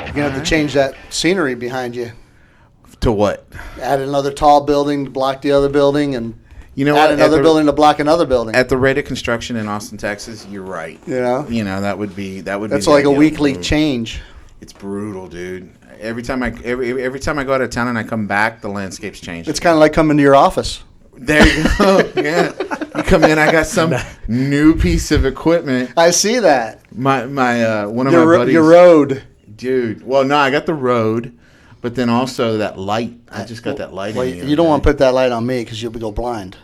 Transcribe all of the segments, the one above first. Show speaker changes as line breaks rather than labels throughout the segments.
You're going to have to change that scenery behind you.
To what?
Add another tall building to block the other building, and
Add
another building to block another building.
At the rate of construction in Austin, Texas, you're right. That would be
That's like a weekly change.
It's brutal, dude. Every time I go out of town and I come back, the landscape's changed.
It's kind of like coming to your office.
There you go. Yeah, you come in. I got some new piece of equipment.
I see that.
My one of my buddies.
Your Rode,
dude. Well, no, I got the Rode, but then also that light. I just got that light.
Well, you don't want to put that light on me because you'll go blind.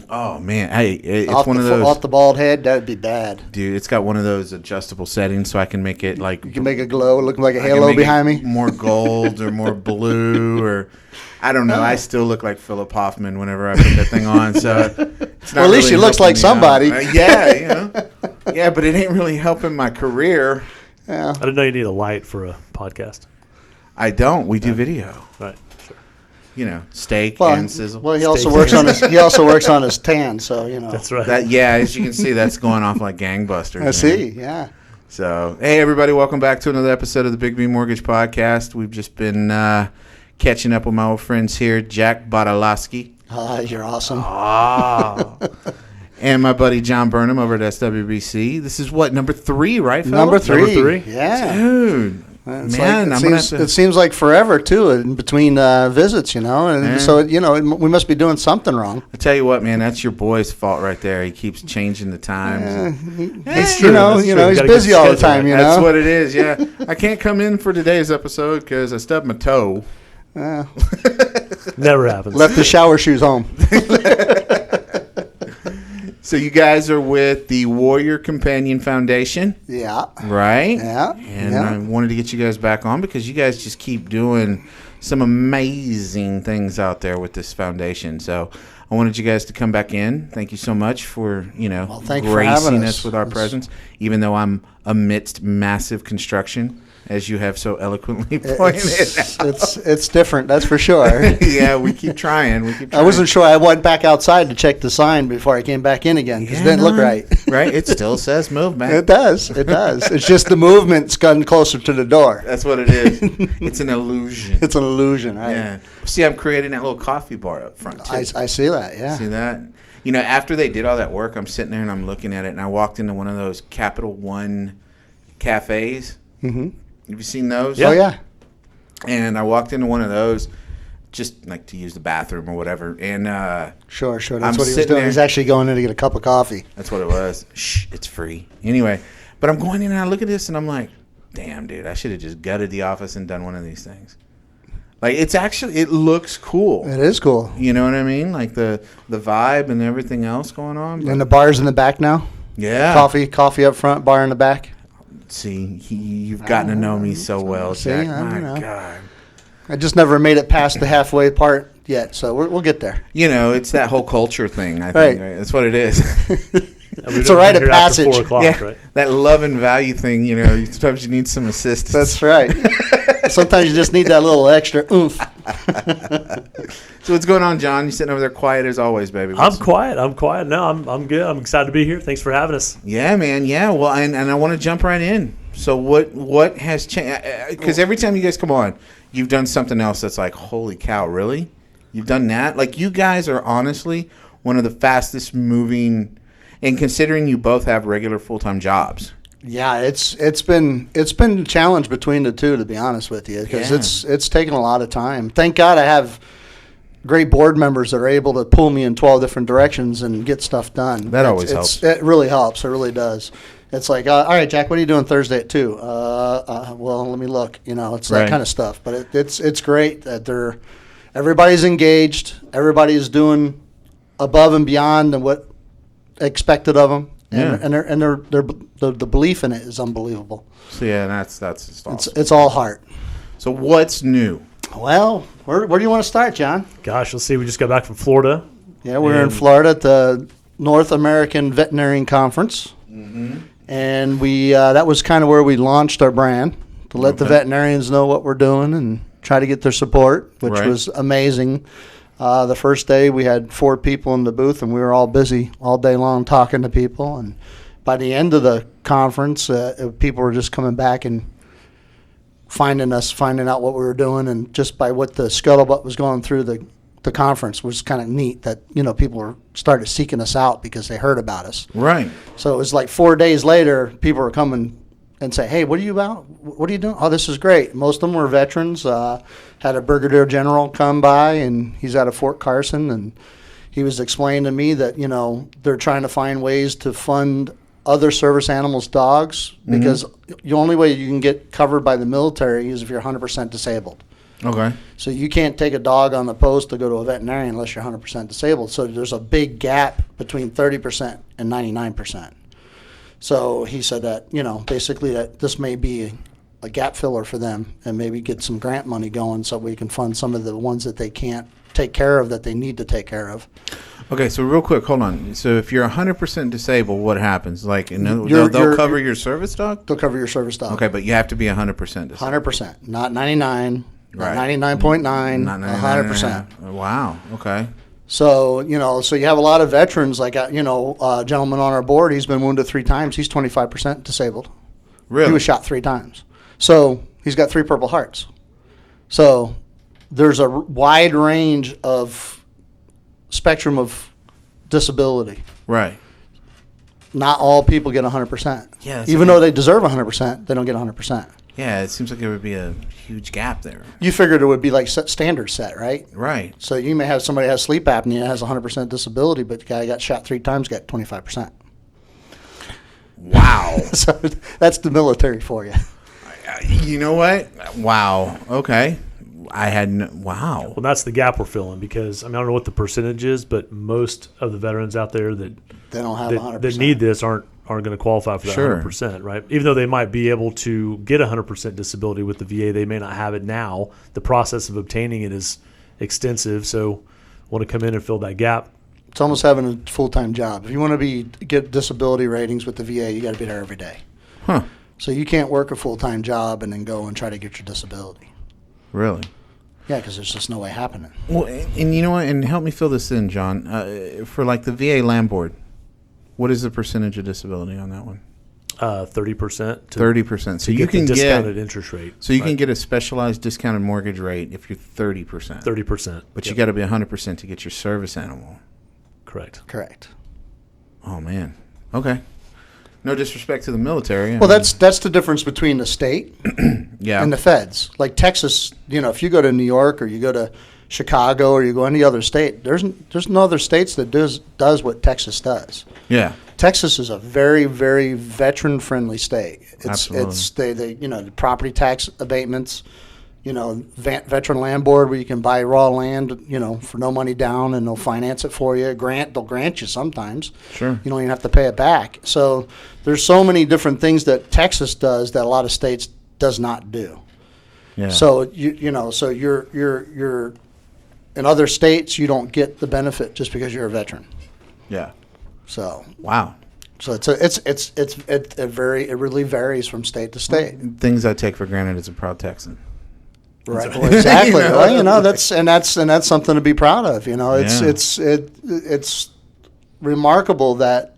Oh man, hey, it's
one of those off the bald head. That'd be bad,
dude. It's got one of those adjustable settings, so I can make it like
you can make it glow, looking like a halo behind me.
More gold or more blue, or I don't know. I still look like Philip Hoffman whenever I put that thing on. So it's not
well, at least he looks like somebody.
Yeah, yeah, but it ain't really helping my career.
Yeah,
I didn't know you need a light for a podcast.
I don't. We do video.
Right.
Steak and sizzle.
Well, he also works on his tan, so
That's right.
As you can see, that's going off like gangbusters.
I see, yeah.
So, hey everybody, welcome back to another episode of the Big B Mortgage Podcast. We've just been catching up with my old friends here, Jack Badalowski.
You're awesome.
And my buddy John Burnham over at SWBC. This is number 3, right, Phil?
Number three. Yeah.
Dude.
It seems like forever too in between visits, and so we must be doing something wrong.
I tell you what, man, that's your boy's fault right there. He keeps changing the times.
He's busy all the time.
That's what it is. Yeah, I can't come in for today's episode because I stubbed my toe.
Never happens.
Left the shower shoes home.
So you guys are with the Warrior Companion Foundation.
Yeah.
Right?
Yeah.
And I wanted to get you guys back on because you guys just keep doing some amazing things out there with this foundation. So I wanted you guys to come back in. Thank you so much for, gracing us with our presence, even though I'm amidst massive construction. As you have so eloquently pointed out.
It's different, that's for sure.
Yeah, we keep trying.
I wasn't sure. I went back outside to check the sign before I came back in again because it didn't look right.
Right? It still says move, man.
It does. It's just the movement's gotten closer to the door.
That's what it is. It's an illusion.
It's an illusion, right?
Yeah. See, I'm creating that little coffee bar up front, too.
I see that, yeah.
See that? After they did all that work, I'm sitting there and I'm looking at it, and I walked into one of those Capital One cafes.
Mm-hmm.
Have you seen those?
Yeah. Oh, yeah.
And I walked into one of those just like to use the bathroom or whatever. And
Sure. That's what he was doing. He's actually going in to get a cup of coffee.
That's what it was. Shh, it's free. Anyway, but I'm going in and I look at this and I'm like, damn, dude, I should have just gutted the office and done one of these things. Like, it looks cool.
It is cool.
You know what I mean? Like the vibe and everything else going on.
And the bar's in the back now?
Yeah.
Coffee up front, bar in the back.
See, you've gotten to know me so well, Jack. My God.
I just never made it past the halfway part yet, so we'll get there.
It's that whole culture thing, I think. Right? That's what it is.
It's a rite of passage.
4 o'clock, right?
That love and value thing, sometimes you need some assistance.
That's right. Sometimes you just need that little extra oomph.
So what's going on, John? You sitting over there quiet as always, baby.
I'm quiet. No, I'm good. I'm excited to be here. Thanks for having us.
Yeah, man. Yeah. Well, and I want to jump right in. So what has changed? Because every time you guys come on, you've done something else that's like, holy cow, really? You've done that? Like, you guys are honestly one of the fastest moving, and considering you both have regular full-time jobs.
Yeah, it's been a challenge between the two, to be honest with you, because it's taken a lot of time. Thank God I have great board members that are able to pull me in 12 different directions and get stuff done.
That always helps.
It really helps. It really does. It's like, all right, Jack, what are you doing Thursday at 2? Well, let me look. It's that kind of stuff. But it's great that everybody's engaged. Everybody's doing above and beyond than what expected of them.
Yeah.
And the belief in it is unbelievable.
So yeah, that's awesome.
It's all heart.
So what's new?
Well, where do you want to start, John?
Gosh, let's see. We just got back from Florida.
Yeah, we're in Florida at the North American Veterinarian Conference, and we that was kind of where we launched our brand to let the veterinarians know what we're doing and try to get their support, which was amazing. The first day we had 4 people in the booth, and we were all busy all day long talking to people and by the end of the conference, people were just coming back and finding out what we were doing, and just by what the scuttlebutt was going through the conference was kind of neat that, people were started seeking us out because they heard about us.
Right.
So it was like 4 days later, people were coming and say, hey, what are you about? What are you doing? Oh, this is great. Most of them were veterans. Had a brigadier general come by, and he's out of Fort Carson, and he was explaining to me that, they're trying to find ways to fund other service animals' dogs, because the only way you can get covered by the military is if you're 100% disabled.
Okay.
So you can't take a dog on the post to go to a veterinarian unless you're 100% disabled. So there's a big gap between 30% and 99%. So he said that, basically that this may be a gap filler for them, and maybe get some grant money going so we can fund some of the ones that they can't take care of that they need to take care of.
Okay, so real quick, hold on. So if you're 100% disabled, what happens? Like, they'll cover your service dog?
They'll cover your service dog.
Okay, but you have to be 100% disabled.
100%, not 99,
Right.
not 99.9,
Not
100%.
Wow, okay.
So, so you have a lot of veterans, like, a gentleman on our board, he's been wounded 3 times. He's 25% disabled.
Really?
He was shot 3 times. So he's got 3 Purple Hearts. So there's a wide range of spectrum of disability.
Right.
Not all people get 100%.
Yeah, that's
Even
okay.
though they deserve 100%, they don't get 100%.
Yeah, it seems like there would be a huge gap there.
You figured it would be like standard set, right?
Right.
So you may have somebody that has sleep apnea, has 100% disability, but the guy got shot 3 times, got 25%.
Wow.
So that's the military for you.
You know what? Wow. Okay. Wow.
Well, that's the gap we're filling, because I don't know what the percentage is, but most of the veterans out there that
They don't have 100%.
that need this aren't going to qualify for that
Sure.
100%, right? Even though they might be able to get 100% disability with the VA, they may not have it now. The process of obtaining it is extensive, so want to come in and fill that gap.
It's almost having a full-time job. If you want to get disability ratings with the VA, you got to be there every day.
Huh.
So you can't work a full-time job and then go and try to get your disability.
Really?
Yeah, because there's just no way happening.
Well, and you know what? And help me fill this in, John. For like the VA land board, what is the percentage of disability on that one?
30%
30%. So
to
you
get
can
the discounted
get
interest rate.
So you
right?
can get a specialized discounted mortgage rate if you're 30%.
30%.
But
Yep.
you got to be 100% to get your service animal.
Correct.
Oh man. Okay. No disrespect to the military.
Well, that's the difference between the state
yeah.
and the feds. Like Texas, if you go to New York or you go to Chicago or you go any other state, there's no other states that does what Texas does.
Yeah.
Texas is a very, very veteran-friendly state.
Absolutely.
The property tax abatements, veteran land board where you can buy raw land, for no money down, and they'll finance it for you. They'll grant you sometimes.
Sure.
You don't even have to pay it back. So there's so many different things that Texas does that a lot of states does not do.
Yeah.
So so you're in other states you don't get the benefit just because you're a veteran.
Yeah.
So
Wow.
So it really varies from state to state.
Things I take for granted as a proud Texan.
Right. Well, exactly.
You know?
Well, that's something to be proud of. It's remarkable that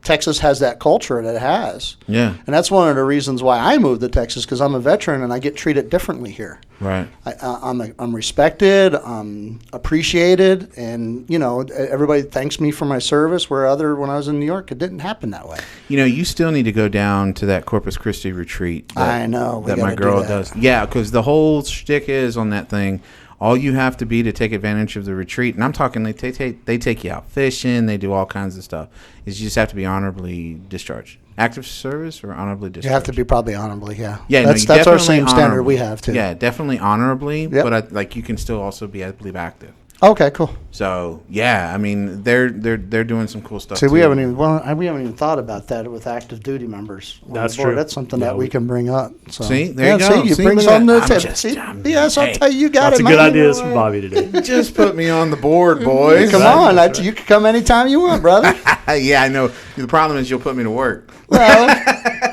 Texas has that culture that it has.
Yeah.
And that's one of the reasons why I moved to Texas, because I'm a veteran and I get treated differently here.
Right.
I'm respected, I'm appreciated, and everybody thanks me for my service. When I was in New York, it didn't happen that way.
You still need to go down to that Corpus Christi retreat.
I know
that my girl does. Yeah, because the whole shtick is on that thing. All you have to be to take advantage of the retreat, and I'm talking they take you out fishing, they do all kinds of stuff, is you just have to be honorably discharged. Active service or honorably discharged?
You have to be probably honorably, yeah.
Yeah,
that's our same standard we have too.
Yeah, definitely honorably,
Yep.
but you can still also be, I believe, active.
Okay, cool.
So yeah, I mean they're doing some cool stuff.
See,
too.
we haven't even thought about that with active duty members. on
That's
the board.
true.
That's something
Yeah,
that we
we-
can bring up. So.
See, there you go.
See, you
See,
bring
look
something
at
to
that.
the
I'm
table.
just-
See, yes, I'll
hey,
tell you, you got
Lots
it,
of good
man.
ideas from Bobby today.
Just put me on the board, boys.
Come on, you can come anytime you want, brother.
Yeah, I know. The problem is you'll put me to work.
Well,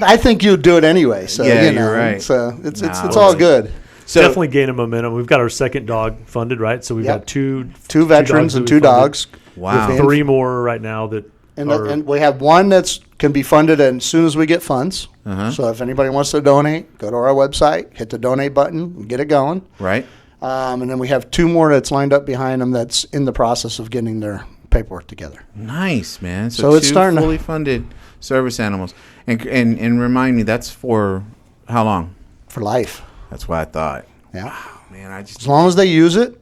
I think you'd do it anyway. So
Yeah, you're right.
So it's
Nah,
all good.
So
Definitely gaining momentum. We've got our second dog funded, right? So we've
Yep.
got two
Two veterans
dogs that
and
we
2
funded.
dogs.
Wow.
With
3 more right now that
And,
are
and we have one that's can be funded as soon as we get funds.
Uh-huh.
So if anybody wants to donate, go to our website, hit the donate button, and get it going.
Right.
And then we have 2 more that's lined up behind them that's in the process of getting their paperwork together.
Nice, man.
So it's
2
starting to-
fully funded service animals. And remind me, that's for how long?
For life.
That's what I thought.
Yeah.
Man,
As long as they use it,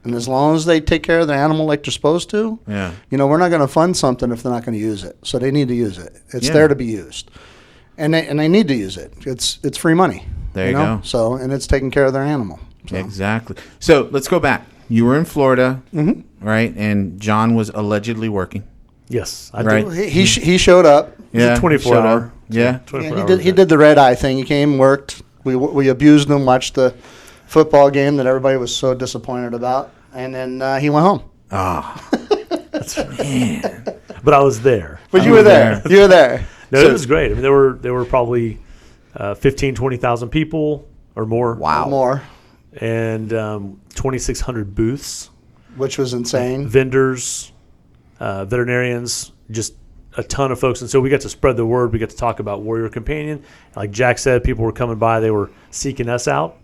and as long as they take care of the animal like they're supposed to,
yeah.
we're not going to fund something if they're not going to use it. So they need to use it. It's
Yeah.
there to be used, and they need to use it. It's free money.
There you go.
So and it's taking care of their animal. So.
Exactly. So let's go back. You were in Florida, right? And John was allegedly working.
Yes, I
Right.
did.
He showed up.
Yeah.
24
showed
hour.
up. Yeah.
24
Yeah,
hours.
he did the red eye thing. He came, worked. We abused him. Watched the football game that everybody was so disappointed about, and then he went home.
Oh, man.
But I was there.
But you
was
were there. You were there.
No,
So-
it was great. I mean, there were probably 15, 20,000 people or more.
Wow.
More,
And 2,600 booths,
which was insane.
vendors, veterinarians, just a ton of folks. And so we got to spread the word. We got to talk about Warrior Companion. Like Jack said, people were coming by. They were seeking us out.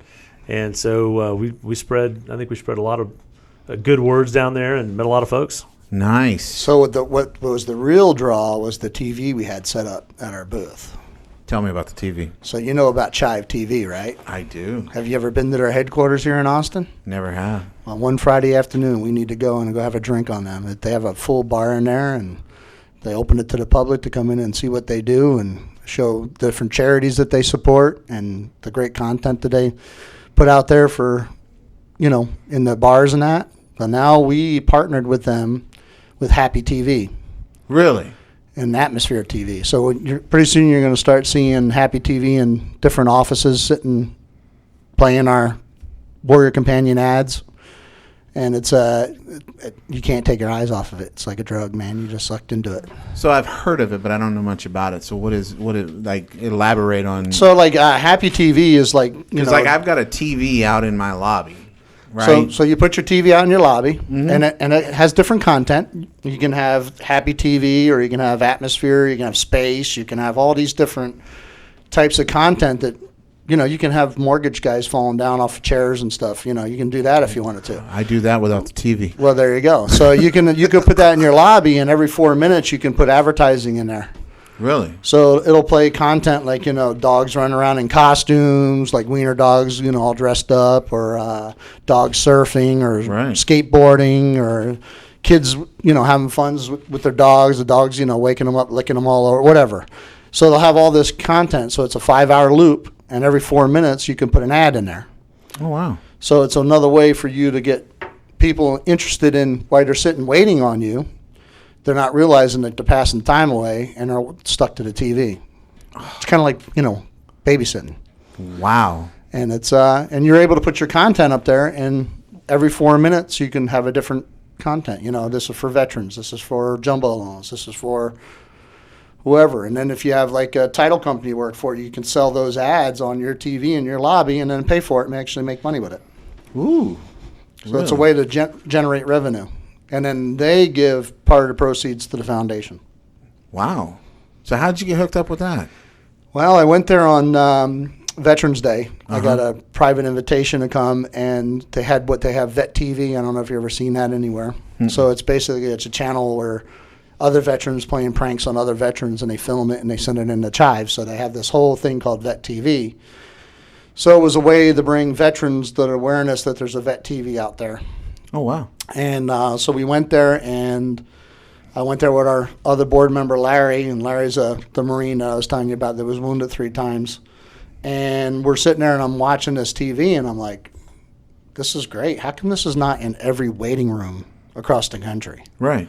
And so we spread, I think we spread a lot of good words down there and met a lot of folks.
Nice.
So what was the real draw was the TV we had set up at our booth.
Tell me about the TV.
So you know about Chive TV, right?
I do.
Have you ever been to their headquarters here in Austin?
Never have.
Well, one Friday afternoon, we need to go and go have a drink on them. They have a full bar in there, and they open it to the public to come in and see what they do and show different charities that they support and the great content that they put out there for, in the bars and that. But now we partnered with them with Happy TV
Really?
and Atmosphere TV. So pretty soon you're going to start seeing Happy TV in different offices sitting, playing our Warrior Companion ads. And it's you can't take your eyes off of it. It's like a drug, man. You just sucked into it.
So I've heard of it, but I don't know much about it. So what like elaborate on?
So like Happy TV is like
Because like I've got a TV out in my lobby, right?
So you put your TV out in your lobby, and it has different content. You can have Happy TV, or you can have Atmosphere, you can have Space, you can have all these different types of content that, you can have mortgage guys falling down off of chairs and stuff. You can do that if you wanted to.
I do that without the TV.
Well, there you go. So you can put that in your lobby, and every 4 minutes you can put advertising in there.
Really?
So it'll play content like, dogs running around in costumes, like wiener dogs, all dressed up, or dogs surfing, or
Right.
skateboarding, or kids, having fun with their dogs, the dogs, waking them up, licking them all over, whatever. So they'll have all this content. So it's a 5-hour loop, and every 4 minutes you can put an ad in there.
Oh wow.
So it's another way for you to get people interested in why they're sitting waiting on you. They're not realizing that they're passing time away and are stuck to the TV. It's kind of like, babysitting.
Wow.
And it's and you're able to put your content up there, and every 4 minutes you can have a different content. This is for veterans, this is for jumbo loans, this is for whoever. And then if you have like a title company work for you can sell those ads on your TV in your lobby and then pay for it and actually make money with it.
Ooh.
So it's a way to generate revenue. And then they give part of the proceeds to the foundation.
Wow. So how'd you get hooked up with that?
Well, I went there on Veterans Day. I got a private invitation to come, and they have Vet TV. I don't know if you've ever seen that anywhere. So it's a channel where other veterans playing pranks on other veterans, and they film it and they send it into Chive. So they have this whole thing called Vet TV. So it was a way to bring veterans the awareness that there's a Vet TV out there.
Oh wow.
And so we went there, and I went there with our other board member, Larry, and Larry's the Marine that I was telling you about that was wounded 3 times. And we're sitting there, and I'm watching this TV, and I'm like, this is great. How come this is not in every waiting room across the country?
Right.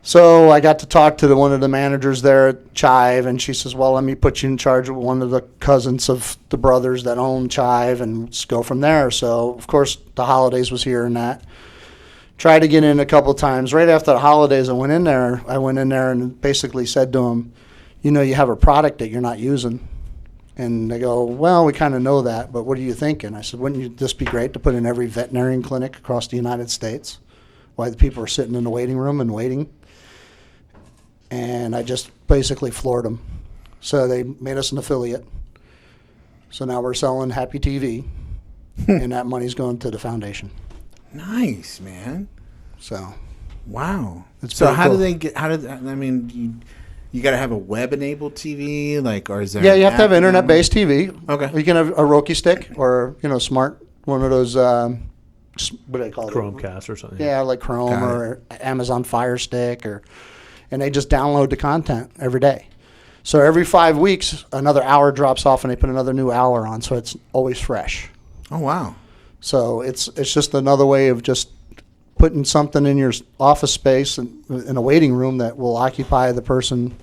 So I got to talk to one of the managers there at Chive, and she says, well, let me put you in charge of one of the cousins of the brothers that own Chive, and let's go from there. So, of course, the holidays was here and that. Tried to get in a couple times. Right after the holidays, I went in there and basically said to them, you have a product that you're not using. And they go, well, we kind of know that, but what are you thinking? I said, wouldn't this be great to put in every veterinarian clinic across the United States? Why the people are sitting in the waiting room and waiting? and I just basically floored them. So they made us an affiliate. So now we're selling Happy TV, and that money's going to the foundation.
Nice, man.
So,
Wow.
It's
So
pretty
how do
cool.
they get? How did? I mean, you got to have a web-enabled TV, like, or is there?
yeah,
an
you have to
app
have internet-based TV.
Okay.
You can have a Roku stick or, smart, one of those, what do they call it?
Chromecast or something.
Yeah, like Chrome
Got
or Amazon Fire Stick, and they just download the content every day. So every 5 weeks, another hour drops off, and they put another new hour on, so it's always fresh.
Oh wow.
So it's just another way of just putting something in your office space in a waiting room that will occupy the person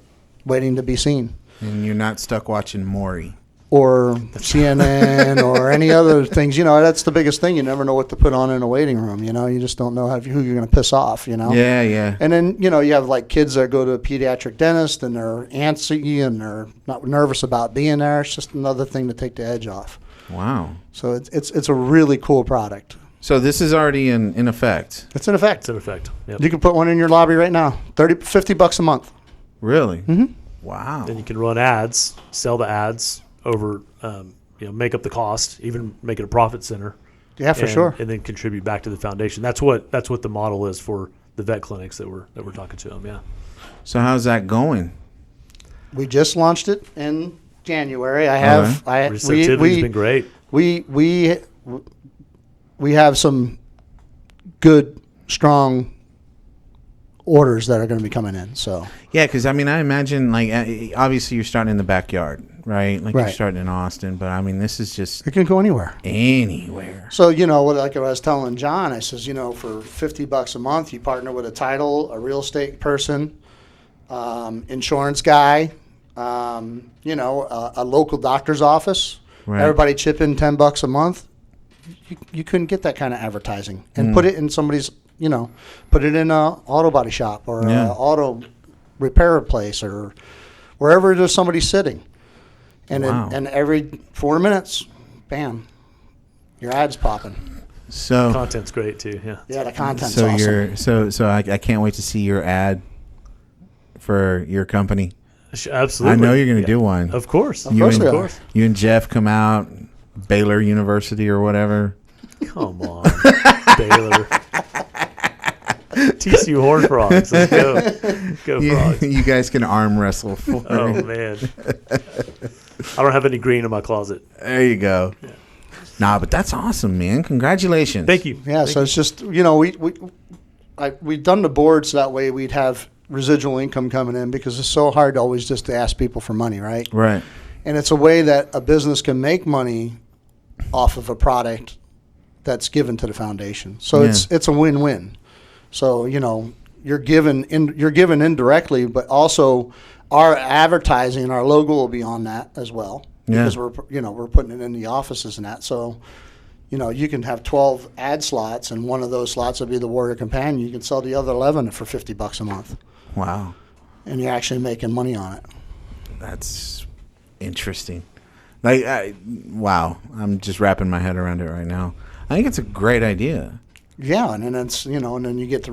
waiting to be seen,
And you're not stuck watching Maury.
or CNN or any other things. That's the biggest thing. You never know what to put on in a waiting room. You just don't know who you're going to piss off.
Yeah, yeah.
And then, you have like kids that go to a pediatric dentist and they're antsy and they're not nervous about being there. It's just another thing to take the edge off.
Wow.
So it's a really cool product.
So this is already in effect.
It's in effect.
It's in effect. Yep.
You can put one in your lobby right now. $50 a month.
Really?
Mhm.
Wow.
Then you can run ads, sell the ads over, make up the cost, even make it a profit center.
Yeah, for
and,
sure.
And then contribute back to the foundation. That's what the model is for the vet clinics that we're talking to them. Yeah.
So how's that going?
We just launched it in January. I have
Receptivity's been great.
We have some good, strong orders that are going to be coming in. So
Yeah, because I imagine, like, obviously you're starting in the backyard, right? Like, you're
Right.
starting in Austin, but this is just
it can go anywhere.
anywhere.
So, like I was telling John, I says, for $50 a month, you partner with a title, a real estate person, insurance guy, a local doctor's office.
Right.
Everybody chip in $10 a month. You couldn't get that kind of advertising. And put it in somebody's, put it in a auto body shop or
Yeah.
a auto repair place or wherever there's somebody sitting. And
Wow.
and every 4 minutes, bam, your ad's popping.
So
Content's great too. Yeah.
Yeah, the content's
so
awesome.
you're I can't wait to see your ad for your company.
Absolutely.
I know you're going to
Yeah.
do one.
Of course.
Of course
and,
we are.
Of course.
You and Jeff come out, Baylor University or whatever.
Come on, Baylor. TCU Horned Frogs. Let's go. Go Frogs.
You guys can arm wrestle.
Oh, man. I don't have any green in my closet.
There you go. Nah, but that's awesome, man. Congratulations.
Thank you.
Yeah, so it's just, we've done the board so that way we'd have residual income coming in because it's so hard always just to ask people for money, right?
Right.
And it's a way that a business can make money off of a product that's given to the foundation. So
Yeah.
it's a win-win. So, you're given indirectly, but also our advertising, our logo will be on that as well.
Yeah.
Because we're putting it in the offices and that. So, you can have 12 ad slots and one of those slots will be the Warrior Companion. You can sell the other 11 for $50 a month.
Wow.
And you're actually making money on it.
That's interesting. Wow. I'm just wrapping my head around it right now. I think it's a great idea.
Yeah, and then it's and then we get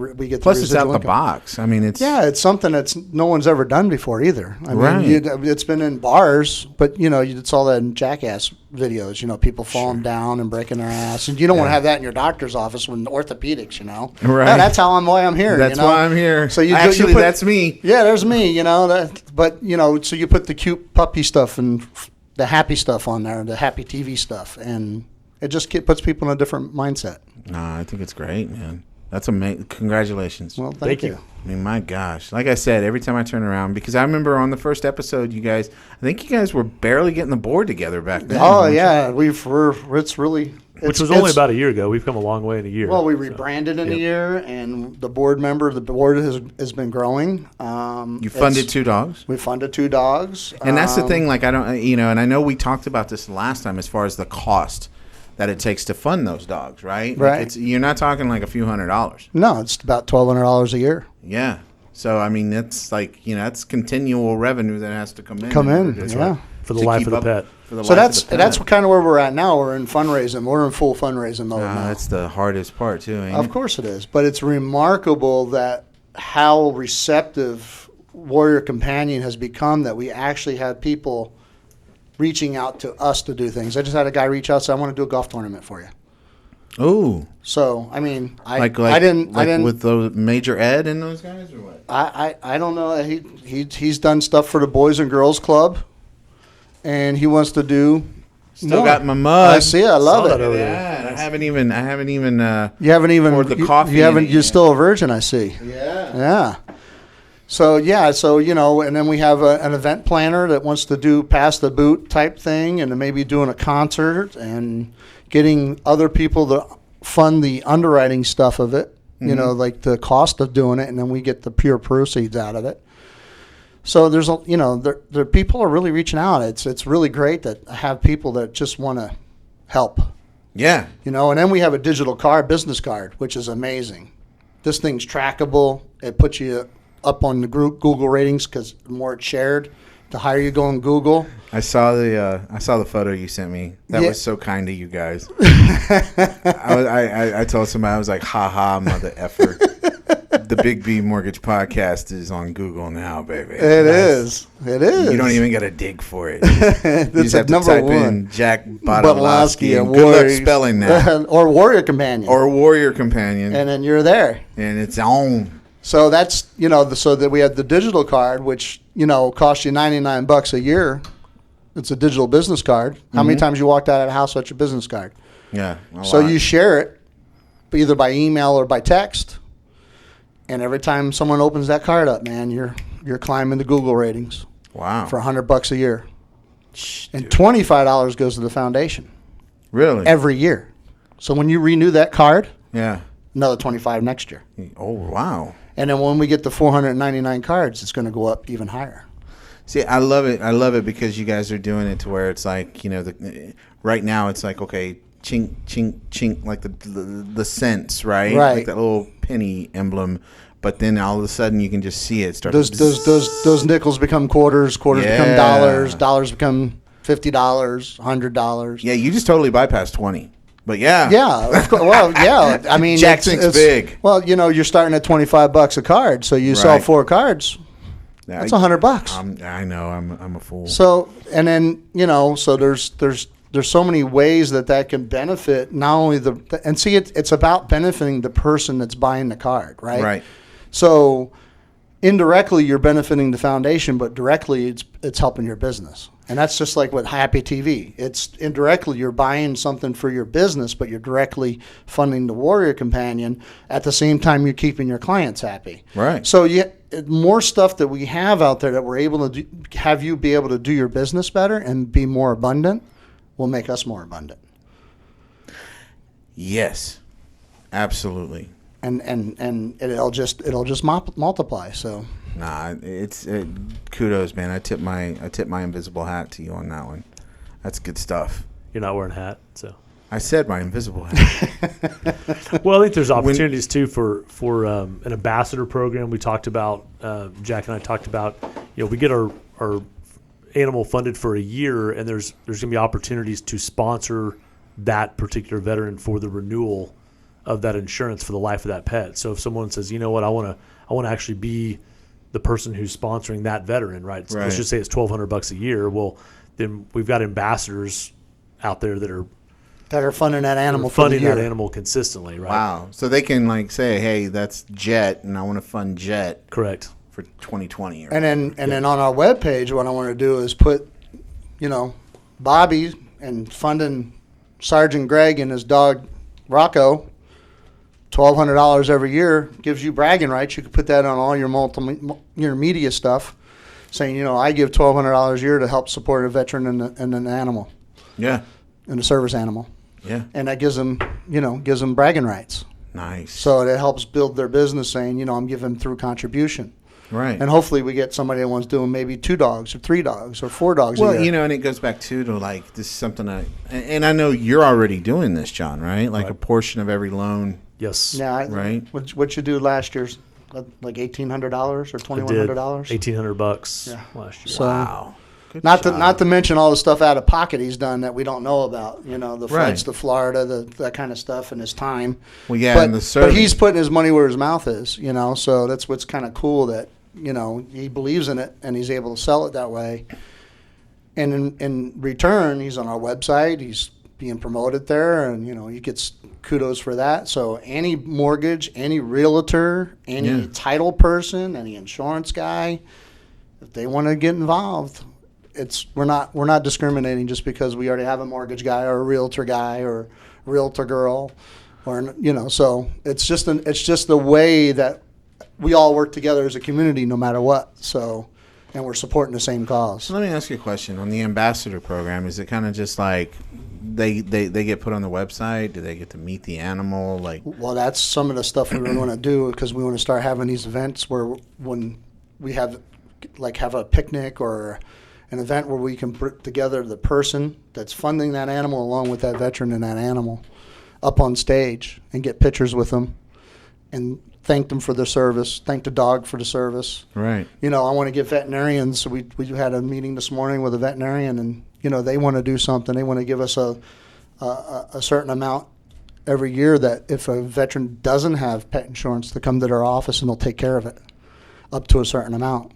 Plus,
the
it's out
residual
the
income.
box. It's
Yeah, it's something that's no one's ever done before either.
Right.
It's been in bars, but you saw that in Jackass videos. People falling down and breaking their ass, and you don't want to have that in your doctor's office when orthopedics.
Right.
Yeah, that's why I'm here.
That's why I'm here.
So
Actually,
put,
that's me.
Yeah, there's me. So you put the cute puppy stuff and the happy stuff on there, the happy TV stuff, and it just puts people in a different mindset.
Nah, I think it's great, man. That's amazing. Congratulations.
Well, thank you.
My gosh. Like I said, every time I turn around, because I remember on the first episode, I think you guys were barely getting the board together back then.
Oh
weren't you?
yeah, which
Which was only about a year ago. We've come a long way in a year.
Well, we
So,
rebranded in a
yep.
year, and the board has been growing.
You funded 2 dogs.
We funded 2 dogs,
And that's the thing, like, I don't, and I know we talked about this last time as far as the cost that it takes to fund those dogs, right?
Right.
You're not talking like a few $100s.
No, it's about $1,200 a year.
Yeah. So, that's like, that's continual revenue that has to come in.
Come in,
order
yeah.
For the
to
life
keep
of the
up
pet.
for the
So
life of the pet.
that's kind of where we're at now. We're in fundraising. We're in full fundraising mode now.
That's the hardest part, too, ain't
Of
it?
course it is, but it's remarkable that how receptive Warrior Companion has become that we actually have people reaching out to us to do things. I just had a guy reach out and say, I want to do a golf tournament for you.
Oh,
So, I mean, I
like
didn't
with the Major Ed and those guys, or what?
I don't know. He's done stuff for the Boys and Girls Club, and he wants to do.
Still
more.
got my mug.
I see it. I love
Saw
it.
that over there.
Yeah, I haven't even.
You haven't even
poured the coffee
You haven't.
in it
You're
yet.
still a virgin. I see.
Yeah.
Yeah. So and then we have an event planner that wants to do pass the boot type thing, and then maybe doing a concert and getting other people to fund the underwriting stuff of it. You know, like the cost of doing it, and then we get the pure proceeds out of it. So there's there people are really reaching out. It's really great that I have people that just want to help.
Yeah.
And then we have a digital card, business card, which is amazing. This thing's trackable. It puts you up on the Google ratings because the more it's shared, the higher you go on Google.
I saw the photo you sent me. That
Yeah.
was so kind of you guys. I told somebody, I was like, ha ha, mother effer. The Big B Mortgage Podcast is on Google now, baby.
It is. It is.
You don't even got to dig for it. You just have to
number
type
one.
in Jack Badalowski and
and
good luck
Warrior-
spelling that.
or Warrior Companion.
Or Warrior Companion.
and then you're there.
And it's on.
So that's, so that we have the digital card, which, costs you $99 a year. It's a digital business card. How many times you walked out of the house with your business card?
Yeah. a
So
lot.
you share it either by email or by text. And every time someone opens that card up, man, you're climbing the Google ratings
Wow.
for $100 a year. And $25 goes to the foundation
Really?
every year. So when you renew that card,
Yeah.
another $25 next year.
Oh, wow.
And then when we get to 499 cards, it's going to go up even higher.
See, I love it. I love it because you guys are doing it to where it's like, right now it's like, okay, chink, chink, chink, like the cents, right?
Right.
Like that little penny emblem. But then all of a sudden you can just see it start.
Those nickels become quarters, quarters become
Yeah.
dollars, dollars become $50, $100.
Yeah, you just totally bypassed 20. But yeah.
Yeah, of course. Well, yeah. I mean,
Jack thinks big.
Well, you're starting at $25 a card, so you sell
Right.
4 cards.
Yeah,
That's $100.
I know. I'm a fool.
So, and then so there's so many ways that can benefit not only it's about benefiting the person that's buying the card, right?
Right.
So indirectly you're benefiting the foundation, but directly it's helping your business. And that's just like with Happy TV. It's indirectly you're buying something for your business, but you're directly funding the Warrior Companion. At the same time, you're keeping your clients happy.
Right.
So more stuff that we have out there that we're able to have you be able to do your business better and be more abundant will make us more abundant.
Yes. Absolutely.
And it'll just multiply. So
Nah, kudos, man. I tip my invisible hat to you on that one. That's good stuff.
You're not wearing a hat, so.
I said my invisible hat.
Well, I think there's opportunities too for an ambassador program. We talked about Jack and I talked about we get our animal funded for a year, and there's going to be opportunities to sponsor that particular veteran for the renewal of that insurance for the life of that pet. So if someone says, you know what, I want to actually be the person who's sponsoring that veteran, right?
Right.
Let's just say it's $1,200 a year. Well, then we've got ambassadors out there that are
funding that animal for the
funding
year.
that animal consistently, right?
Wow. So they can say, hey, that's Jet, and I want to fund Jet
Correct.
for 2020.
And then on our webpage, what I want to do is put, Bobby and funding Sergeant Greg and his dog Rocco, $1,200 every year gives you bragging rights. You can put that on all your media stuff, saying, I give $1,200 a year to help support a veteran and an animal,
Yeah.
and a service animal,
Yeah.
and that gives them bragging rights.
Nice.
So it helps build their business, saying, I'm giving through contribution.
Right.
And hopefully we get somebody that wants doing maybe 2 dogs or 3 dogs or 4 dogs
Well,
a year.
and it goes back to like this is something and I know you're already doing this, John, right? Like a portion of every loan.
Yes.
Yeah,
Right.
What you do last year's like $1,800 or
I did
$2,100.
$1,800
Yeah.
last year.
So
Wow. Good
not
job.
to mention all the stuff out of pocket he's done that we don't know about. The
Right.
flights to Florida, that kind of stuff, and his time.
Well, yeah,
but,
and the
but
service.
he's putting his money where his mouth is. So that's what's kind of cool that he believes in it and he's able to sell it that way. And in return, he's on our website. He's being promoted there, and he gets kudos for that. So any mortgage, any realtor, any title person, any insurance guy, if they want to get involved, we're not discriminating just because we already have a mortgage guy or a realtor guy or a realtor girl, or So it's just the way that we all work together as a community, no matter what. So. And we're supporting the same cause.
So let me ask you a question. On the ambassador program, is it kind of just like they get put on the website? Do they get to meet the animal?
Well, that's some of the stuff we want to do, because we want to start having these events where when we have a picnic or an event where we can put together the person that's funding that animal along with that veteran and that animal up on stage and get pictures with them and thank them for their service, thank the dog for the service.
Right.
I want to get veterinarians. We had a meeting this morning with a veterinarian, and they want to do something. They want to give us a certain amount every year that if a veteran doesn't have pet insurance, to come to their office and they'll take care of it up to a certain amount.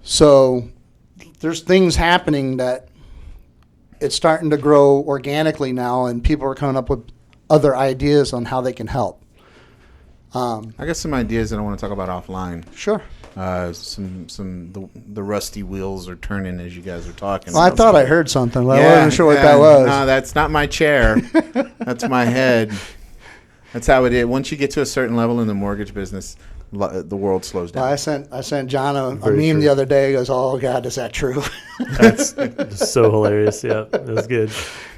So there's things happening that it's starting to grow organically now, and people are coming up with other ideas on how they can help.
I got some ideas that I want to talk about offline.
Sure.
The rusty wheels are turning as you guys are talking.
Well, I thought I heard something, but I wasn't sure what that was.
No, that's not my chair. That's my head. That's how it is. Once you get to a certain level in the mortgage business, the world slows down.
Well, I sent John a meme the other day. He goes, "Oh God, is that true?"
That's so hilarious. Yeah, that's good.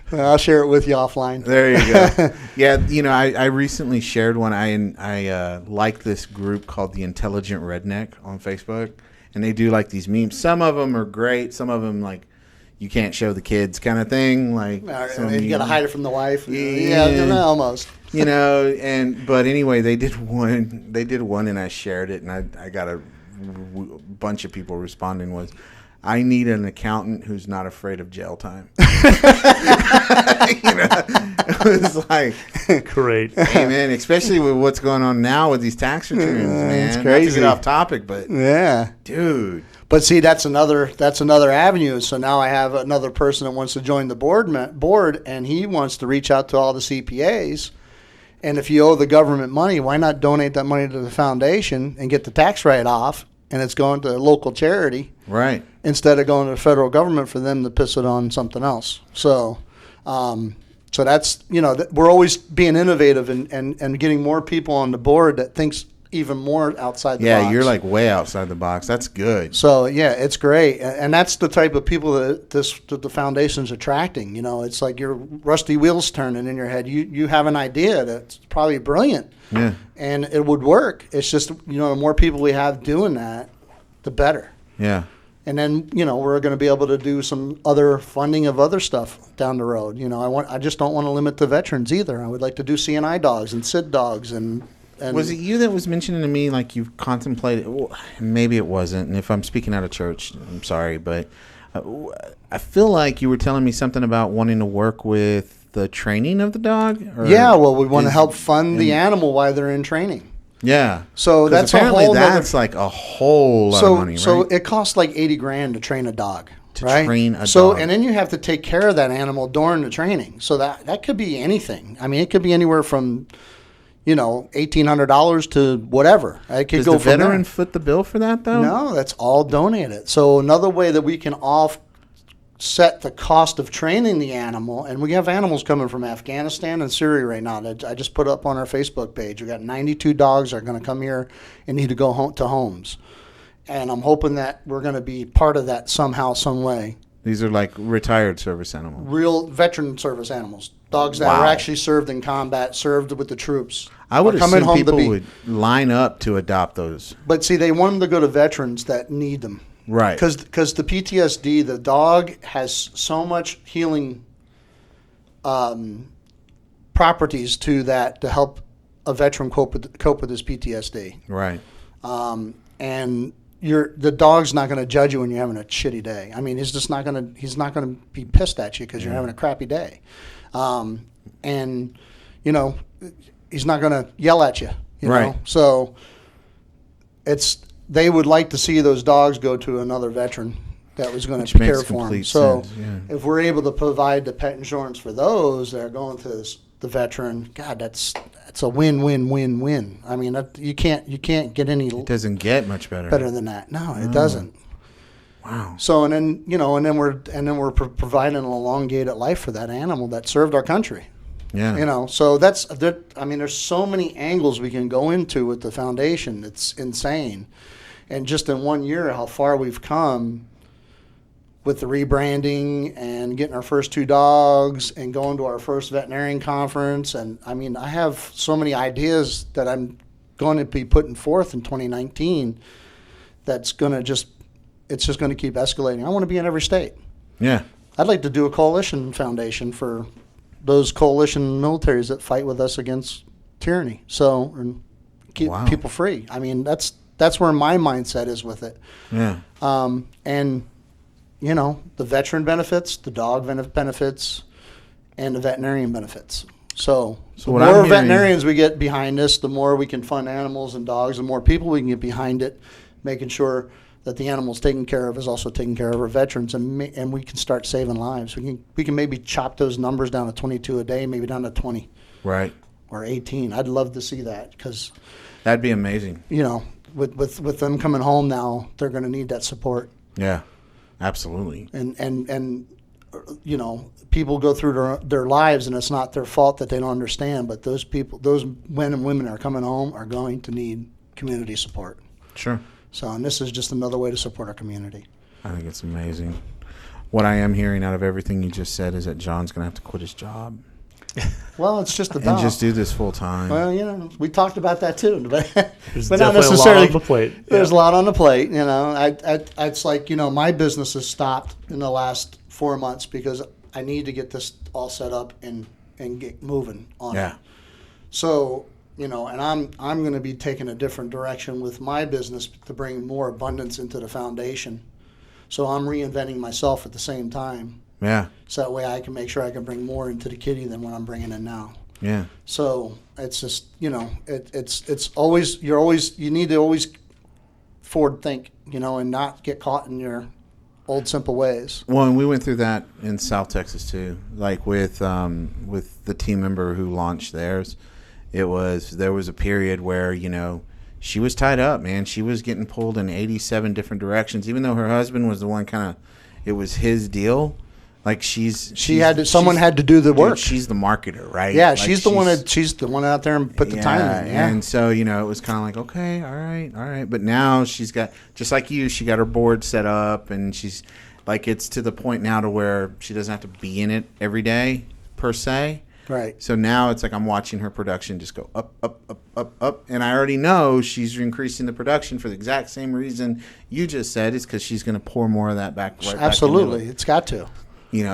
I'll share it with you offline.
There you go. Yeah, I recently shared one. I like this group called the Intelligent Redneck on Facebook, and they do these memes. Some of them are great. Some of them you can't show the kids kind of thing.
And you got to hide it from the wife.
Yeah,
almost.
But anyway, they did one, and I shared it, and I got a bunch of people responding was, I need an accountant who's not afraid of jail time. It was like,
great.
Hey man, especially with what's going on now with these tax returns, man.
It's crazy.
Not to get off topic, but
yeah,
dude.
But see, that's another avenue. So now I have another person that wants to join the board, and he wants to reach out to all the CPAs. And if you owe the government money, why not donate that money to the foundation and get the tax write-off, and it's going to a local charity,
right?
Instead of going to the federal government for them to piss it on something else. So, so that's we're always being innovative and getting more people on the board that thinks even more outside the box.
Yeah, you're way outside the box. That's good.
So yeah, it's great, and that's the type of people that the foundation's attracting. It's like your rusty wheels turning in your head. You have an idea that's probably brilliant,
yeah,
and it would work. It's just the more people we have doing that, the better.
Yeah.
And then we're going to be able to do some other funding of other stuff down the road. I just don't want to limit the veterans either. I would like to do CNI dogs and SID dogs and
was it you that was mentioning to me you've contemplated? Well, maybe it wasn't. And if I'm speaking out of church, I'm sorry, but I feel like you were telling me something about wanting to work with the training of the dog.
Yeah, well, we want to help fund the animal while they're in training.
Yeah.
So that's
apparently
a whole
that's a whole lot of money, right?
So it costs $80,000 to train a dog.
Train a
dog.
And
then you have to take care of that animal during the training. So that could be anything. I mean, it could be anywhere from $1,800 to whatever. I could
Does
go
the
from
veteran
there.
foot the bill for that though?
No, that's all donated. So another way that we can offset the cost of training the animal, and we have animals coming from Afghanistan and Syria right now that I just put up on our Facebook page. We got 92 dogs that are going to come here and need to go home to homes. And I'm hoping that we're going to be part of that somehow, some way.
These are retired service animals.
Real veteran service animals. Dogs that were actually served in combat, served with the troops.
I would assume people would line up to adopt those.
But see, they want them to go to veterans that need them.
Right.
Because the PTSD, the dog has so much healing properties to that to help a veteran cope with his PTSD.
Right.
And the dog's not going to judge you when you're having a shitty day. I mean, he's not going to be pissed at you because you're having a crappy day. And he's not going to yell at you. You
right.
know? So they would like to see those dogs go to another veteran that was going
Which
to
makes
care for them.
complete
So
sense, yeah.
if we're able to provide the pet insurance for those that are going to the veteran, God, that's a win-win-win-win. I mean, you can't get any
It doesn't get much better.
better than that. No, it doesn't.
Wow.
So and then we're providing an elongated life for that animal that served our country.
Yeah.
So I mean, there's so many angles we can go into with the foundation. It's insane. And just in 1 year, how far we've come with the rebranding and getting our first 2 dogs and going to our first veterinarian conference. And I mean, I have so many ideas that I'm going to be putting forth in 2019 that's going to it's just going to keep escalating. I want to be in every state.
Yeah.
I'd like to do a coalition foundation for those coalition militaries that fight with us against tyranny. So, and keep
Wow.
people free. I mean, that's where my mindset is with it.
Yeah.
And, the veteran benefits, the dog benefits, and the veterinarian benefits. So the
what I'm
more
hearing-
veterinarians we get behind this, the more we can fund animals and dogs, the more people we can get behind it, making sure that the animals taken care of is also taking care of our veterans, and we can start saving lives. We can maybe chop those numbers down to 22 a day, maybe down to 20
Right.
or 18. I'd love to see that because,
That'd be amazing.
with them coming home now, they're going to need that support.
Yeah. Absolutely.
And people go through their lives, and it's not their fault that they don't understand. But those men and women that are coming home are going to need community support.
Sure.
So, and this is just another way to support our community.
I think it's amazing. What I am hearing out of everything you just said is that John's going to have to quit his job
Well, it's just a
and
dog.
just do this full time.
Well, we talked about that too, but,
There's
but not
definitely
necessarily.
a lot on the plate.
There's a lot on the plate. It's like my business has stopped in the last 4 months because I need to get this all set up and get moving on it.
Yeah.
So and I'm going to be taking a different direction with my business to bring more abundance into the foundation. So I'm reinventing myself at the same time.
Yeah.
So that way I can make sure I can bring more into the kitty than what I'm bringing in now.
Yeah.
So it's just, it's always, you need to always forward think, and not get caught in your old simple ways.
Well, and we went through that in South Texas too. Like with the team member who launched theirs, there was a period where, she was tied up, man. She was getting pulled in 87 different directions, even though her husband was the one it was his deal. Like someone had to do the work. Dude, she's the marketer, right?
Yeah,
Like
she's the one out there and put the time in. Yeah.
And so, it was kind of like, okay, all right. But now she's got, just like you, she got her board set up, and she's like, it's to the point now to where she doesn't have to be in it every day per se.
Right.
So now it's like I'm watching her production just go up, up, up, up, up. And I already know she's increasing the production for the exact same reason you just said. It's because she's going to pour more of that back right
Absolutely.
back into it.
It's got to.
And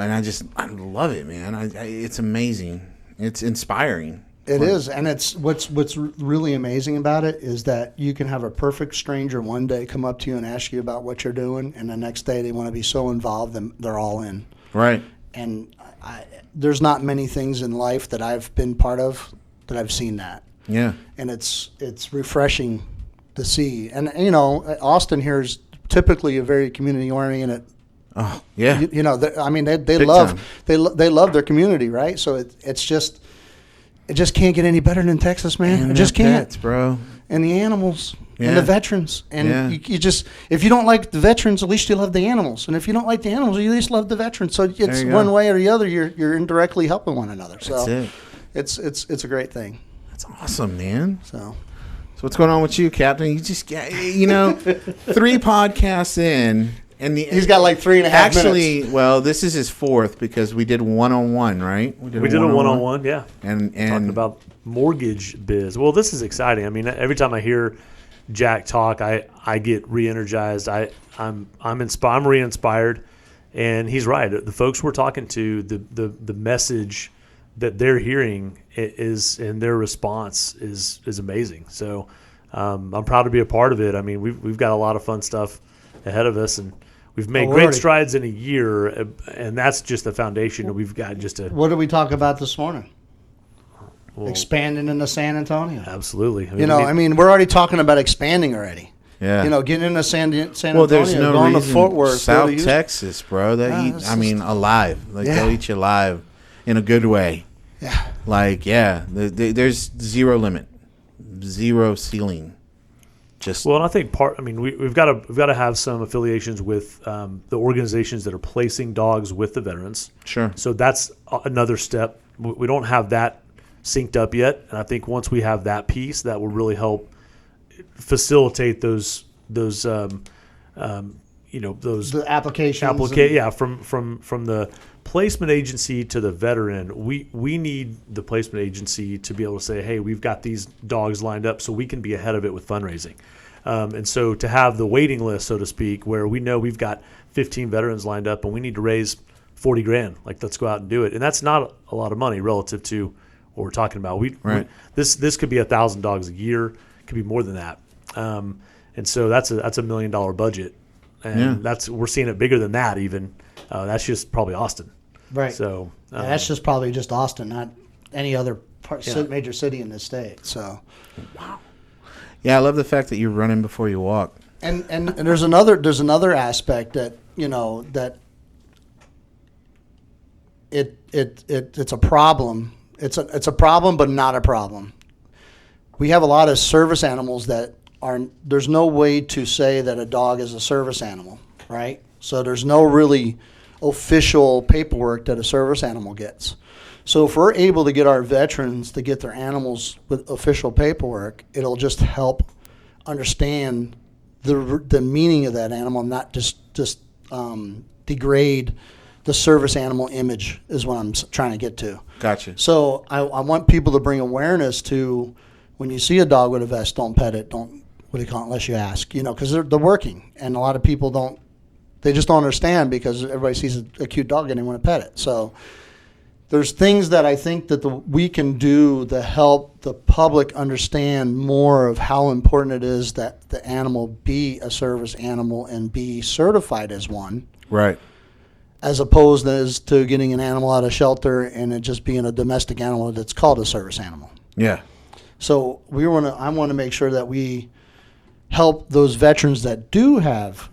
I love it, man. It's amazing. It's inspiring.
It is. And it's what's really amazing about it is that you can have a perfect stranger one day come up to you and ask you about what you're doing, and the next day they want to be so involved and they're all in.
Right.
And there's not many things in life that I've been part of that I've seen that.
Yeah.
And it's refreshing to see. And Austin here is typically a very community oriented.
Oh yeah.
They
Big
love
time.
they love their community, right? So it just can't get any better than Texas, man.
And
It just
their
can't.
pets, bro.
And the animals and
Yeah.
the veterans, and
Yeah.
you just, if you don't like the veterans, at least you love the animals, and if you don't like the animals, you at least love the veterans. So it's
you go.
one way or the other. You're indirectly helping one another. So
That's it.
it's a great thing.
That's awesome, man.
So
What's going on with you, Captain? You just got, 3 podcasts in, and
he's got like 3.5 minutes.
actually, well, this is his 4th because we did one-on-one, right?
We did a one-on-one, yeah.
and
Talking about mortgage biz. Well, this is exciting. I mean, every time I hear Jack talk, I get re-energized. I'm inspired. I'm re-inspired, and he's right. The folks we're talking to, the message that they're hearing is, and their response is amazing. So I'm proud to be a part of it. I mean, we've got a lot of fun stuff ahead of us, and we've made great strides in a year, and that's just the foundation. We've got just a.
What did we talk about this morning?
Well,
Expanding into San Antonio.
absolutely.
We're already talking about expanding already.
Yeah.
You know, getting into San Antonio,
Well, there's no
going
reason.
to Fort Worth, go to
South
Houston.
Texas, bro. They
Yeah,
eat.
it's
I mean,
just-
alive. Like
Yeah.
they'll eat you alive, in a good way.
Yeah.
Like, yeah, there's zero limit, zero ceiling. Just
Well, and I think we've got to have some affiliations with the organizations that are placing dogs with the veterans.
sure.
So that's another step. We don't have that synced up yet, and I think once we have that piece, that will really help facilitate those those
The applications.
from the placement agency to the veteran. We need the placement agency to be able to say, hey, we've got these dogs lined up, so we can be ahead of it with fundraising. And so to have the waiting list, so to speak, where we know we've got 15 veterans lined up and we need to raise $40,000, like let's go out and do it. And that's not a lot of money relative to what we're talking about.
Right.
This could be 1,000 dogs a year, could be more than that. And so that's a $1 million budget, and
Yeah.
we're seeing it bigger than that even. That's just probably Austin.
Right.
So
And that's just probably just Austin, not any other
Yeah.
major city in the state. So,
Yeah, I love the fact that you're running before you walk.
and there's another aspect that that it's a problem. It's a problem, but not a problem. We have a lot of service animals that there's no way to say that a dog is a service animal, right? So there's no really official paperwork that a service animal gets. So if we're able to get our veterans to get their animals with official paperwork, it'll just help understand the meaning of that animal, not just degrade the service animal image is what I'm trying to get to.
Gotcha.
So I want people to bring awareness to when you see a dog with a vest, don't pet it. Don't, what do you call it, unless you ask, because they're working. And a lot of people they just don't understand because everybody sees a cute dog and they want to pet it. So there's things that I think that we can do to help the public understand more of how important it is that the animal be a service animal and be certified as one,
Right.
as opposed to getting an animal out of shelter and it just being a domestic animal that's called a service animal.
Yeah.
So I want to make sure that we help those veterans that do have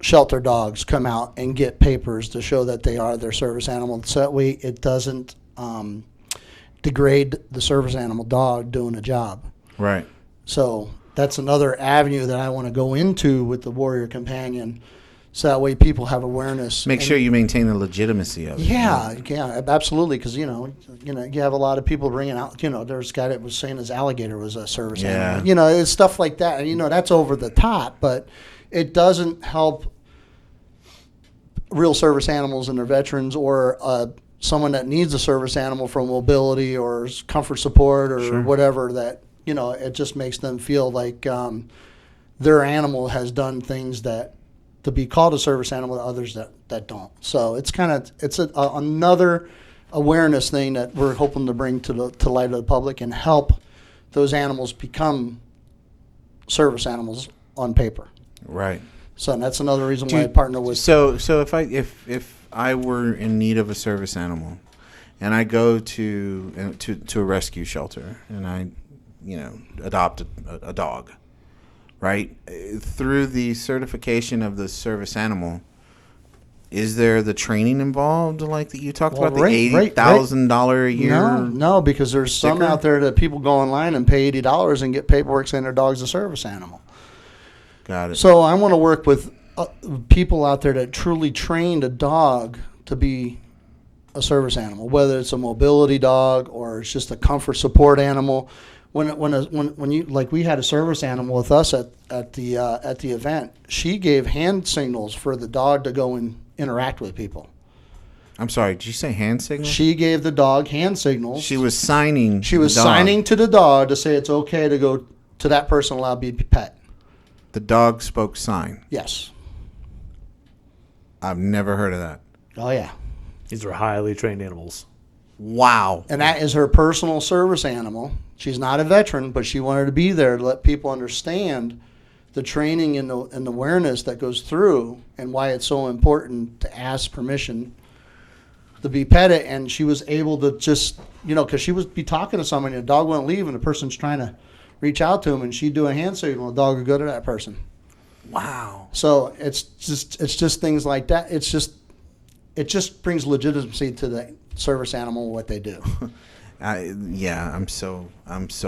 shelter dogs come out and get papers to show that they are their service animal. So that way it doesn't degrade the service animal dog doing a job.
Right.
So that's another avenue that I want to go into with the Warrior Companion. So that way people have awareness.
Make sure you maintain the legitimacy of it.
Yeah, absolutely. Because you have a lot of people bringing out. There's a guy that was saying his alligator was a service animal. It's stuff like that. And that's over the top, but it doesn't help real service animals and their veterans, or someone that needs a service animal for mobility or comfort support or whatever. That it just makes them feel like their animal has done things that to be called a service animal to others that don't. So it's another awareness thing that we're hoping to bring to light of the public and help those animals become service animals on paper.
Right.
So that's another reason why I partner with.
So if I were in need of a service animal, and I go to a rescue shelter and I, adopt a dog, right? Through the certification of the service animal, is there the training involved, like that you talked about, the $80,000 a year?
No, because there's some
sticker?
out there that people go online and pay $80 and get paperwork saying their dog's a service animal.
Got it.
So I want to work with people out there that truly trained a dog to be a service animal, whether it's a mobility dog or it's just a comfort support animal. When you, like, we had a service animal with us at the event. She gave hand signals for the dog to go and interact with people.
I'm sorry, did you say hand signal?
She gave the dog hand signals.
She was signing.
She was
the dog.
signing to the dog to say it's okay to go to that person, allowed to be pet.
The dog spoke sign.
Yes.
I've never heard of that.
Oh yeah.
These are highly trained animals.
Wow.
And that is her personal service animal. She's not a veteran, but she wanted to be there to let people understand the training and the awareness that goes through and why it's so important to ask permission to be petted. And she was able to just, because she would be talking to somebody and the dog wouldn't leave and the person's trying to reach out to him, and she'd do a hand signal. The dog would go to that person.
Wow.
So it's just things like that. It just brings legitimacy to the service animal, what they do.
I'm so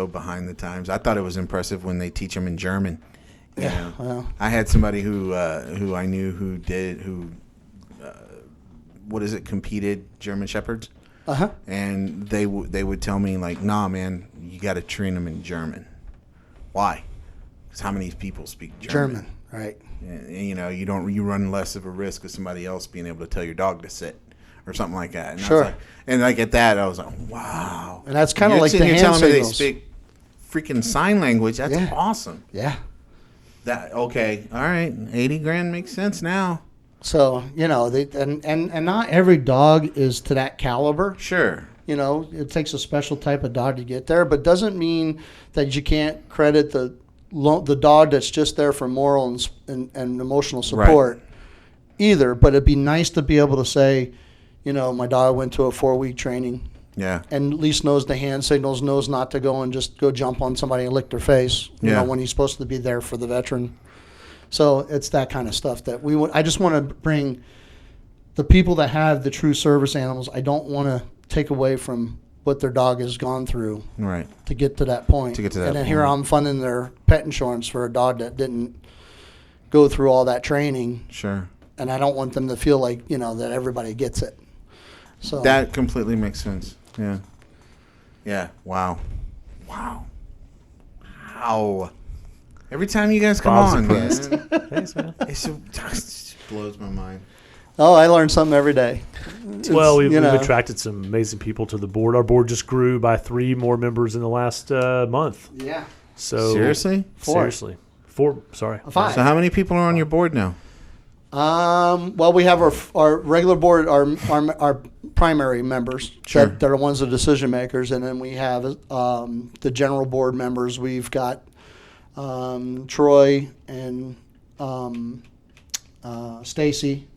behind the times. I thought it was impressive when they teach them in German. You know?
Well,
I had somebody who I knew who competed German Shepherds, and they would tell me like, nah, man, you got to train them in German. Why? Because how many people speak German?
Right.
And, you run less of a risk of somebody else being able to tell your dog to sit or something like that. And
Sure.
At that, I was like, wow.
And that's kind of
You're
like the
sitting here
hand
telling me they
signals.
speak freaking sign language. That's
Yeah.
awesome.
Yeah.
Okay, all right, $80,000 makes sense now.
So and not every dog is to that caliber.
Sure.
It takes a special type of dog to get there, but doesn't mean that you can't credit the dog that's just there for moral and emotional support either. But it'd be nice to be able to say, my dog went to a 4-week training.
Yeah.
And at least knows the hand signals, knows not to go and just go jump on somebody and lick their face, when he's supposed to be there for the veteran. So it's that kind of stuff that I just want to bring the people that have the true service animals. I don't want to take away from what their dog has gone through to get to that point. And then here I'm funding their pet insurance for a dog that didn't go through all that training.
Sure.
And I don't want them to feel like, that everybody gets it. So
that completely makes sense. Yeah. Yeah. Wow. Every time you guys come
Bob's
on,
impressed.
man,
Thanks, man.
it just blows my mind.
Oh, I learn something every day.
Well, we've attracted some amazing people to the board. Our board just grew by 3 more members in the last month.
Yeah.
So
Seriously?
4.
Seriously. 4. Sorry.
5.
So how many people are on your board now?
Well, we have our regular board, our primary members
Sure.
that are the ones that are decision makers, and then we have the general board members. We've got Troy and Stacy,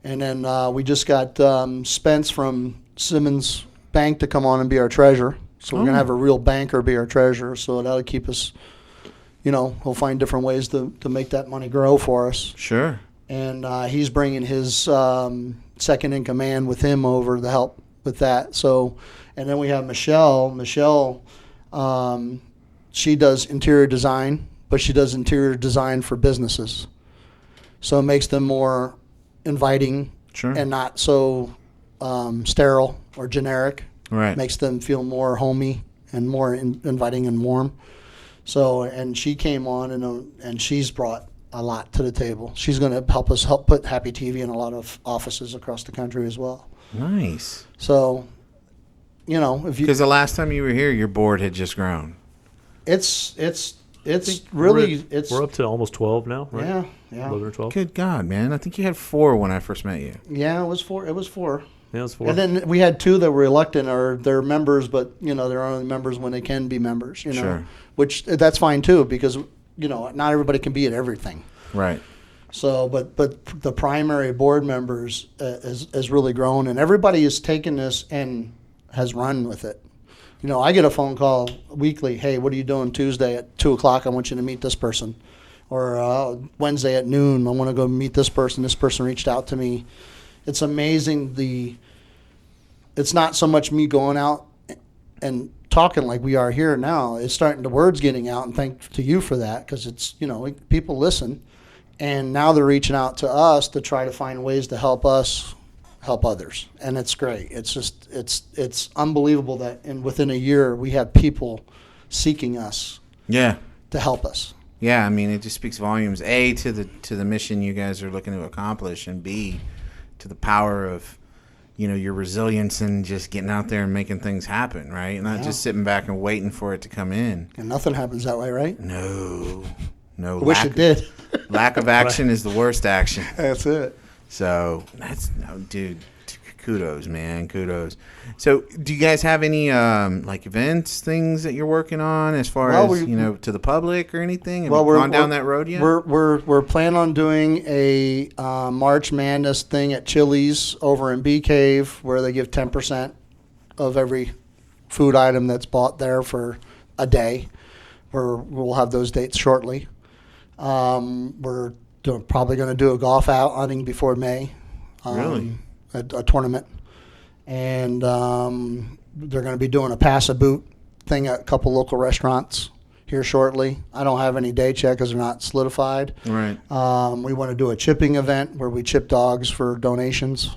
and then we just got Spence from Simmons Bank to come on and be our treasurer. So we're gonna have a real banker be our treasurer. So that'll keep us. He'll find different ways to make that money grow for us.
Sure.
And he's bringing his second in command with him over to help with that. So, and then we have Michelle. Michelle, she does interior design, but she does interior design for businesses. So it makes them more inviting and not so sterile or generic.
Right.
Makes them feel more homey and more inviting and warm. So, and she came on and she's brought a lot to the table. She's going to help put Happy TV in a lot of offices across the country as well.
Nice.
So, if you,
Because the last time you were here, your board had just grown.
it's really
We're up to almost 12 now, right?
Yeah.
11 or 12.
Good God, man. I think you had 4 when I first met you.
Yeah, it was 4.
Yeah, it's 4.
And then we had 2 that were elected, or they're members, but they're only members when they can be members.
Sure.
Which that's fine too, because not everybody can be at everything.
Right.
So, but the primary board members has really grown, and everybody has taken this and has run with it. I get a phone call weekly. Hey, what are you doing Tuesday at 2:00? I want you to meet this person, or Wednesday at noon. I want to go meet this person. This person reached out to me. It's amazing. It's not so much me going out and talking like we are here now. It's starting, the word's getting out, and thanks to you for that, because it's people listen, and now they're reaching out to us to try to find ways to help us help others, and it's great. It's just it's unbelievable that within a year we have people seeking us
Yeah.
to help us.
Yeah, I mean, it just speaks volumes. A, to the mission you guys are looking to accomplish, and B, to the power of your resilience and just getting out there and making things happen, right? Not just sitting back and waiting for it to come in.
And nothing happens that way, right?
No.
I wish it did.
Lack of action is the worst action.
That's it.
So dude, kudos, man, kudos. So, do you guys have any events, things that you're working on as far as to the public or anything? Have you gone down that road yet?
We're planning on doing a March Madness thing at Chili's over in Bee Cave, where they give 10% of every food item that's bought there for a day. we'll have those dates shortly. We're probably going to do a golf outing before May.
Really?
A tournament. And they're going to be doing a pass a boot thing at a couple local restaurants here shortly. I don't have any dates yet because they're not solidified.
Right.
We want to do a chipping event where we chip dogs for donations.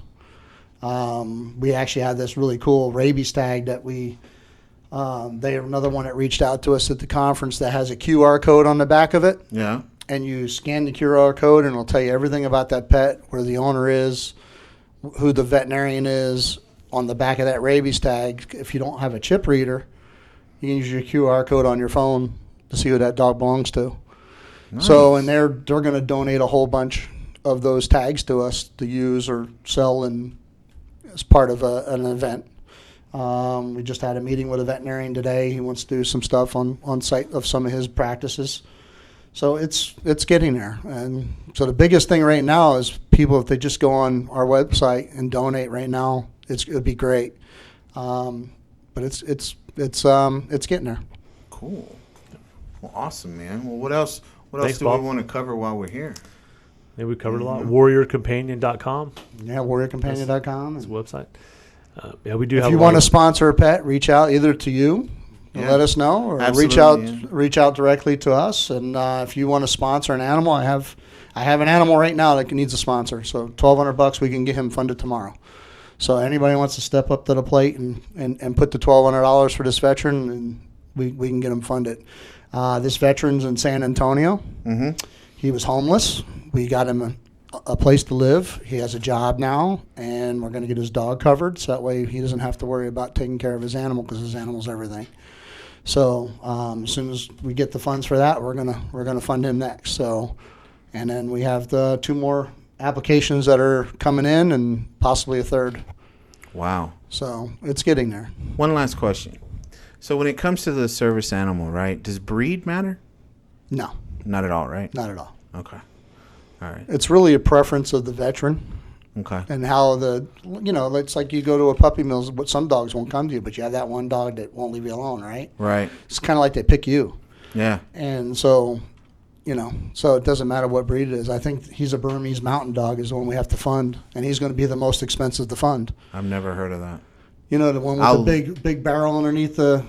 We actually had this really cool rabies tag that they have another one that reached out to us at the conference that has a QR code on the back of it.
Yeah.
And you scan the QR code and it'll tell you everything about that pet, where the owner is, who the veterinarian is on the back of that rabies tag. If you don't have a chip reader, you can use your QR code on your phone to see who that dog belongs to.
Nice.
So, and they're going to donate a whole bunch of those tags to us to use or sell as part of an event. We just had a meeting with a veterinarian today. He wants to do some stuff on site of some of his practices. So it's getting there. And so the biggest thing right now is people, if they just go on our website and donate right now, it would be great. But it's getting there.
Cool. Well, awesome, man. Well, what else
Thanks,
do
Bob.
we want to cover while we're here?
Yeah, we covered a lot. WarriorCompanion.com
Yeah, warriorcompanion.com.
is the website. Yeah, we do
If
have.
you
a lot
want to
of-
sponsor a pet, reach out either to you and
Yeah.
let us know, or
Absolutely,
reach out directly to us. And if you want to sponsor an animal, I have an animal right now that needs a sponsor. So $1,200, we can get him funded tomorrow. So anybody wants to step up to the plate and put the $1,200 for this veteran, and we can get him funded. This veteran's in San Antonio.
Mm-hmm.
He was homeless. We got him a place to live. He has a job now, and we're going to get his dog covered, so that way he doesn't have to worry about taking care of his animal, because his animal's everything. So as soon as we get the funds for that, we're gonna fund him next. So, and then we have the 2 more applications that are coming in, and possibly a third.
Wow.
So it's getting there.
One last question. So when it comes to the service animal, right, does breed matter?
No,
Not at all, right?
not at all.
Okay. All right.
It's really a preference of the veteran.
Okay.
And how it's like you go to a puppy mill. But some dogs won't come to you, but you have that one dog that won't leave you alone, right?
Right.
It's kind of like they pick you.
Yeah.
And so, so it doesn't matter what breed it is. I think he's a Burmese mountain dog is the one we have to fund, and he's going to be the most expensive to fund.
I've never heard of that.
The one with the big barrel underneath the.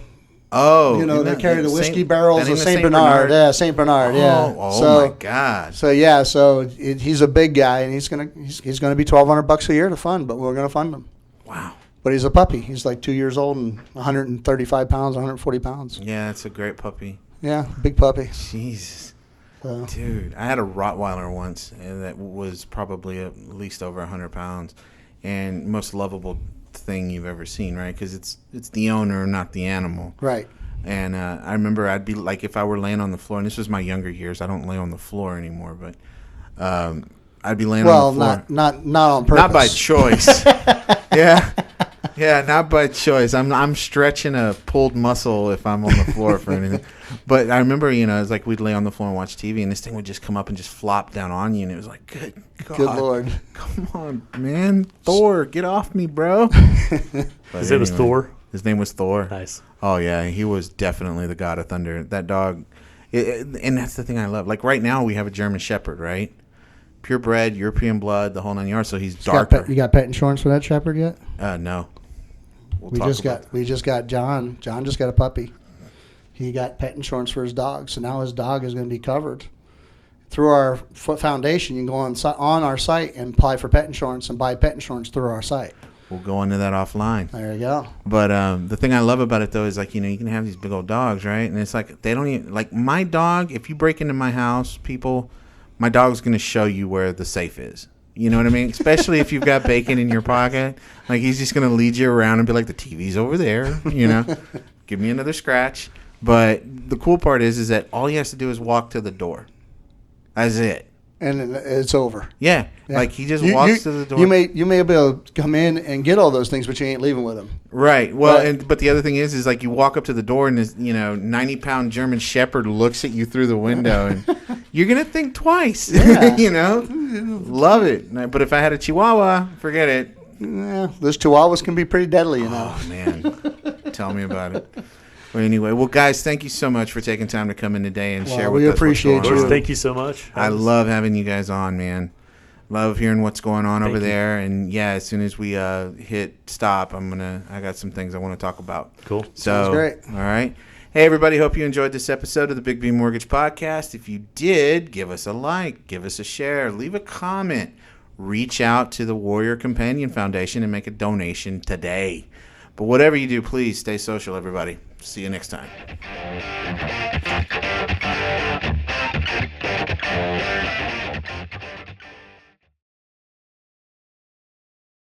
Oh.
They carry the whiskey barrels.
that
The
ain't
Saint Bernard. Yeah, Saint Bernard. Yeah.
Oh my God.
So he's a big guy, and he's gonna be $1,200 a year to fund, but we're gonna fund him.
Wow.
But he's a puppy. He's like 2 years old and 135 pounds, 140 pounds.
Yeah, that's a great puppy.
Yeah, big puppy.
Jesus.
So,
Dude, I had a Rottweiler once, and that was probably at least over 100 pounds, and most lovable thing you've ever seen, right? Because it's the owner, not the animal.
right.
And I remember I'd be like, if I were laying on the floor, and this was my younger years, I don't lay on the floor anymore, but I'd be laying on the floor.
Not on purpose.
Not by choice. Yeah, not by choice. I'm stretching a pulled muscle if I'm on the floor for anything. But I remember, it's like we'd lay on the floor and watch TV, and this thing would just come up and just flop down on you, and it was like, good God.
Good Lord.
Come on, man. Thor, get off me, bro.
His name was Thor.
His name was Thor.
Nice.
Oh, yeah. He was definitely the god of thunder. That dog. And that's the thing I love. Like right now we have a German Shepherd, right? Purebred, European blood, the whole 9 yards. So he's darker.
You got pet insurance for that shepherd yet?
No. We'll
We
talk
just
about
got John. John just got a puppy. He got pet insurance for his dog, so now his dog is going to be covered through our foundation. You can go on our site and apply for pet insurance and buy pet insurance through our site.
We'll go into that offline.
There you go.
But the thing I love about it, though, is like, you can have these big old dogs, right? And it's like they don't even, like my dog, if you break into my house, my dog's going to show you where the safe is. You know what I mean? Especially if you've got bacon in your pocket. Like he's just going to lead you around and be like, the TV's over there, Give me another scratch. But the cool part is that all he has to do is walk to the door. That's it.
And it's over.
Yeah. Like he just walks to the door.
You may be able to come in and get all those things, but you ain't leaving with them.
Right. Well, but the other thing is like you walk up to the door and this 90-pound German Shepherd looks at you through the window and you're gonna think twice.
Yeah.
Love it. But if I had a Chihuahua, forget it.
Yeah, those Chihuahuas can be pretty deadly,
Oh man, tell me about it. Well, anyway, guys, thank you so much for taking time to come in today and share with
we
us.
appreciate
what's going
you.
on.
Thank you so much.
I love having you guys on, man. Love hearing what's going on over
you.
there. And yeah, as soon as we hit stop, I got some things I want to talk about.
Cool.
So,
Sounds great.
All right. Hey, everybody. Hope you enjoyed this episode of the Big B Mortgage Podcast. If you did, give us a like, give us a share, leave a comment, reach out to the Warrior Companion Foundation and make a donation today. But whatever you do, please stay social, everybody. See you next time.